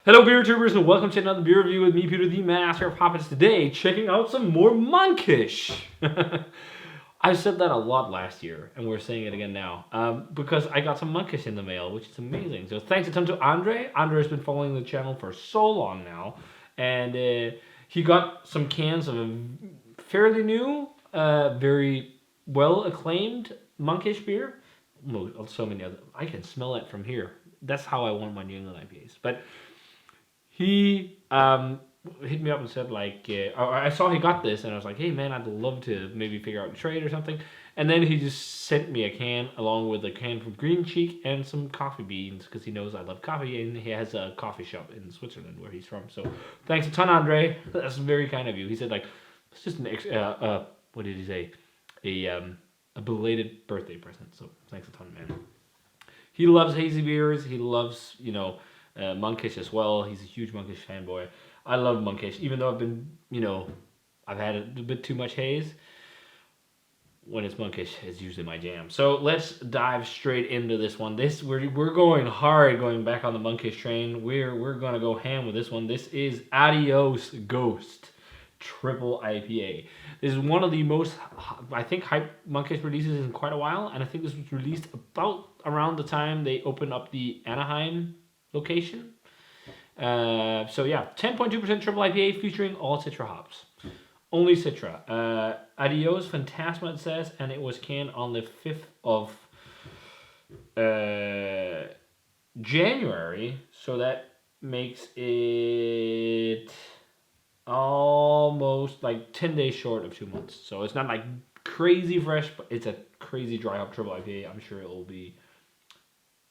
Hello, beer tubers, and welcome to another beer review with me, Peter, the Master of Hoppers. Today, checking out some more Monkish. I said that a lot last year, and we're saying it again now, because I got some Monkish in the mail, which is amazing. So thanks a ton to Andre. Andre has been following the channel for so long now, and he got some cans of a fairly new, very well acclaimed Monkish beer. So many other. I can smell it from here. That's how I want my New England IPAs, but. He hit me up and said I saw he got this and I was like, hey man, I'd love to maybe figure out a trade or something. And then he just sent me a can along with a can from Green Cheek and some coffee beans because he knows I love coffee and he has a coffee shop in Switzerland where he's from. So thanks a ton, Andre. That's very kind of you. He said it's just an what did he say? A belated birthday present. So thanks a ton, man. He loves hazy beers. He loves Monkish as well. He's a huge Monkish fanboy. I love Monkish, even though I've been, I've had a bit too much haze. When it's Monkish, it's usually my jam. So let's dive straight into this one. We're going hard, going back on the Monkish train. We're gonna go ham with this one. This is Adiós Ghost Triple IPA. This is one of the most, I think, hype Monkish releases in quite a while, and I think this was released about around the time they opened up the Anaheim location. So yeah, 10.2% triple IPA featuring all Citra hops. Only Citra. Adiós Phantasma it says, and it was canned on the 5th of January. So that makes it almost like 10 days short of 2 months. So it's not like crazy fresh, but it's a crazy dry hop triple IPA. I'm sure it will be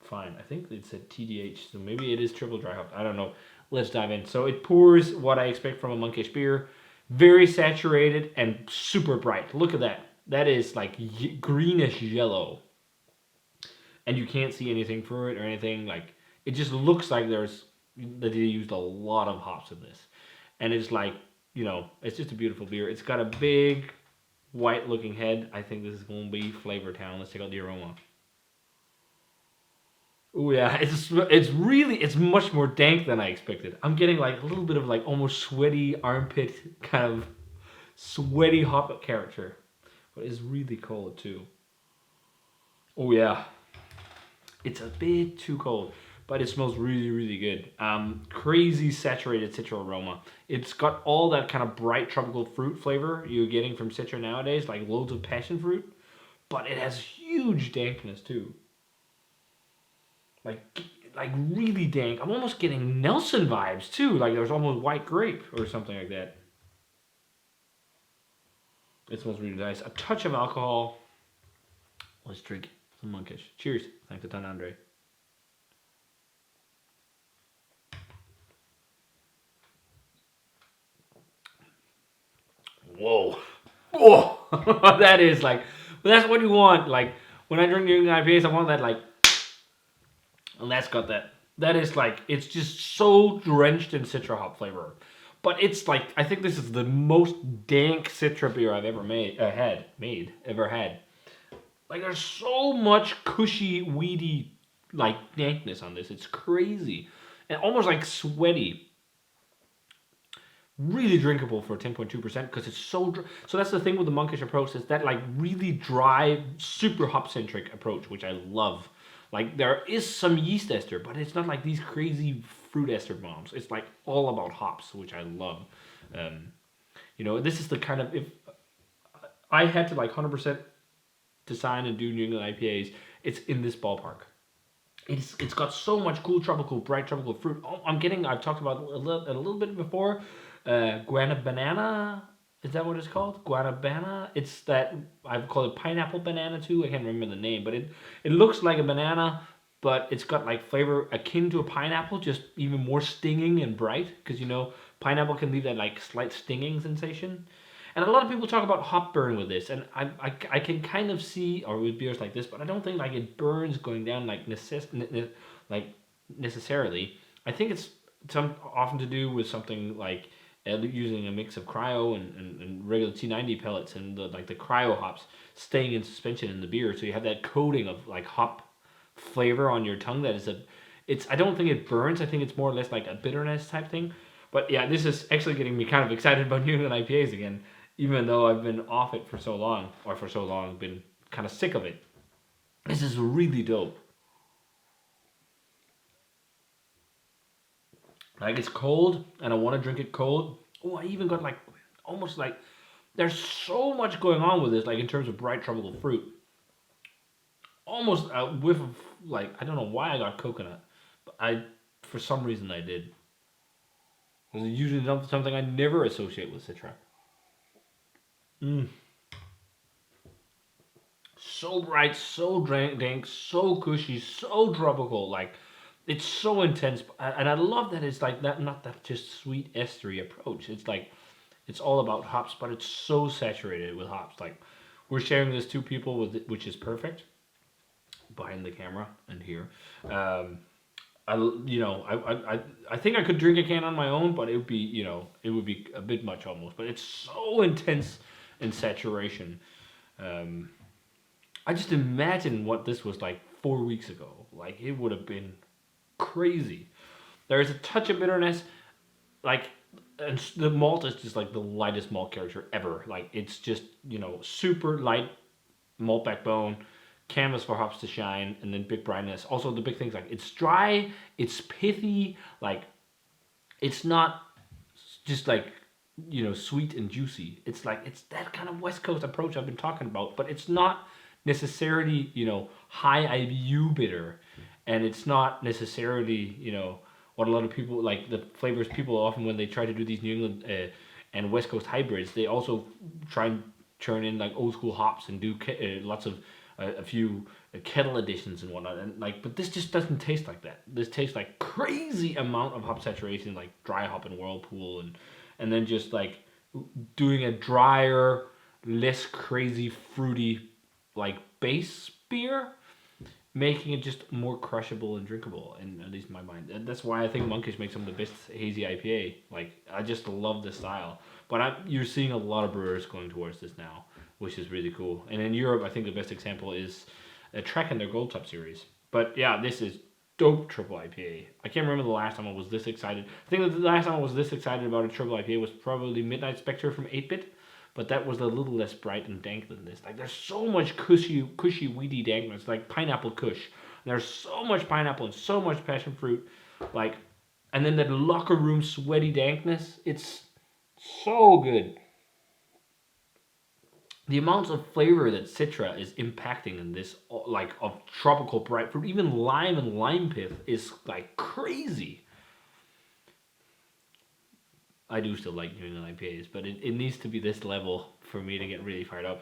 fine. I think it said TDH, so maybe it is triple dry hop. I don't know. Let's dive in. So it pours what I expect from a Monkish beer. Very saturated and super bright. Look at that. That is like greenish yellow. And you can't see anything through it or anything. Like, it just looks like that they used a lot of hops in this. And it's like, it's just a beautiful beer. It's got a big white looking head. I think this is going to be Flavor Town. Let's check out the aroma. Oh yeah, it's much more dank than I expected. I'm getting like a little bit of like almost sweaty armpit kind of sweaty hop character, but it's really cold too. Oh yeah, it's a bit too cold, but it smells really really good. Crazy saturated citral aroma. It's got all that kind of bright tropical fruit flavor you're getting from Citra nowadays, like loads of passion fruit, but it has huge dankness too. Like like really dank. I'm almost getting Nelson vibes too. Like there's almost white grape or something like that. It smells really nice. A touch of alcohol. Let's drink some Monkish. Cheers. Thanks a ton, Andre. Whoa. Whoa. That is like, that's what you want. Like when I drink New England IPAs, I want that like, and that's got that. That is like, it's just so drenched in Citra hop flavor. But it's like, I think this is the most dank Citra beer I've ever ever had. Like there's so much cushy, weedy, like dankness on this. It's crazy. And almost like sweaty. Really drinkable for 10.2% because it's so dry. So that's the thing with the Monkish approach, is that like really dry, super hop centric approach, which I love. Like there is some yeast ester, but it's not like these crazy fruit ester bombs. It's like all about hops, which I love. This is the kind of, if I had to like 100% design and do New England IPAs, it's in this ballpark. It's got so much cool tropical, bright tropical fruit. Oh, I've talked about a little bit before. Guanabana, is that what it's called? Guanabana. It's that, I've called it pineapple banana too. I can't remember the name, but it looks like a banana, but it's got like flavor akin to a pineapple, just even more stinging and bright. Because pineapple can leave that like slight stinging sensation. And a lot of people talk about hop burn with this, and I can kind of see, or with beers like this, but I don't think like it burns going down like necessarily. I think it's often to do with something like using a mix of cryo and regular T90 pellets and the cryo hops staying in suspension in the beer, so you have that coating of like hop flavor on your tongue that is I don't think it burns. I think it's more or less like a bitterness type thing. But yeah, this is actually getting me kind of excited about New England IPAs again, even though I've been off it for so long, been kind of sick of it. This is really dope. Like, it's cold, and I want to drink it cold. Oh, I even got like, almost like, there's so much going on with this, like in terms of bright tropical fruit. Almost a whiff of, like, I don't know why I got coconut, but for some reason I did. It's usually something I never associate with Citra. So bright, so dank, so cushy, so tropical. Like, it's so intense, and I love that it's like that. Not that just sweet estery approach. It's like it's all about hops, but it's so saturated with hops. Like, we're sharing this two people with which is perfect. Behind the camera and here, I think I could drink a can on my own, but it would be a bit much almost. But it's so intense in saturation. I just imagine what this was like 4 weeks ago. Like, it would have been crazy. There's a touch of bitterness, like, and the malt is just like the lightest malt character ever. Like, it's just super light malt backbone, canvas for hops to shine, and then big brightness. Also, the big things, like, it's dry, it's pithy, like, it's not just like sweet and juicy. It's like, it's that kind of West Coast approach I've been talking about, but it's not necessarily high IBU bitter, and it's not necessarily what a lot of people like, the flavors people often, when they try to do these New England and West Coast hybrids, they also try and turn in like old school hops and do lots of a few kettle additions and whatnot, and like, but this just doesn't taste like that. This tastes like crazy amount of hop saturation, like dry hop and whirlpool, and then just like doing a drier, less crazy fruity like base beer, making it just more crushable and drinkable, in at least in my mind. And that's why I think Monkish makes some of the best hazy IPA. Like, I just love this style. But you're seeing a lot of brewers going towards this now, which is really cool. And in Europe, I think the best example is Trek and their Gold Top series. But yeah, this is dope triple IPA. I can't remember the last time I was this excited. I think that the last time I was this excited about a triple IPA was probably Midnight Spectre from 8-Bit. But that was a little less bright and dank than this. Like, there's so much cushy, weedy dankness, like pineapple kush. There's so much pineapple and so much passion fruit, like, and then that locker room sweaty dankness. It's so good. The amounts of flavor that Citra is impacting in this, like, of tropical bright fruit, even lime and lime pith, is like crazy. I do still like New England IPAs, but it needs to be this level for me to get really fired up.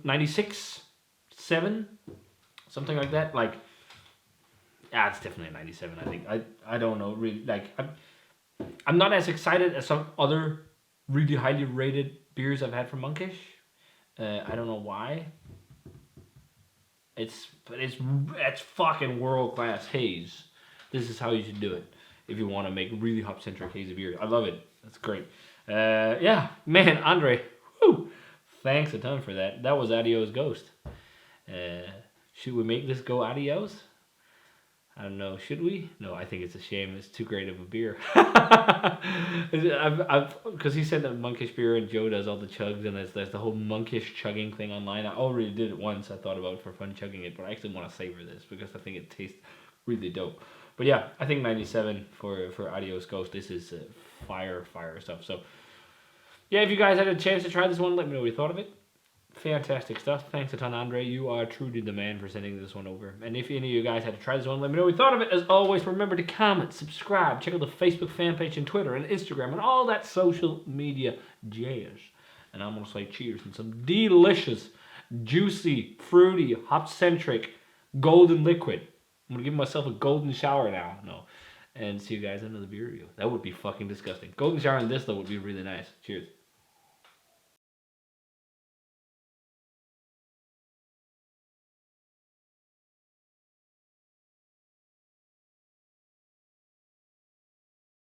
96, 7, something like that. Like, yeah, it's definitely a 97. I think I don't know, really. Like, I'm not as excited as some other really highly rated beers I've had from Monkish. I don't know why. It's fucking world class haze. This is how you should do it if you want to make really hop centric hazy beer. I love it. That's great. Yeah, man, André. Whew, thanks a ton for that. That was Adiós Ghost. Should we make this go Adiós? I don't know. Should we? No, I think it's a shame. It's too great of a beer. Because he said that Monkish beer and Joe does all the chugs, and there's the whole Monkish chugging thing online. I already did it once. I thought about it for fun chugging it, but I actually want to savor this because I think it tastes really dope. But yeah, I think 97 for Adiós Ghost. This is fire stuff. So yeah, if you guys had a chance to try this one, let me know what you thought of it. Fantastic stuff. Thanks a ton, Andre. You are truly the man for sending this one over. And if any of you guys had to try this one, let me know what you thought of it. As always, remember to comment, subscribe, check out the Facebook fan page and Twitter and Instagram and all that social media jazz. And I'm going to say cheers and some delicious, juicy, fruity, hop-centric, golden liquid. I'm going to give myself a golden shower now. No. And see you guys in another beer review. That would be fucking disgusting. Golden shower in this, though, would be really nice. Cheers.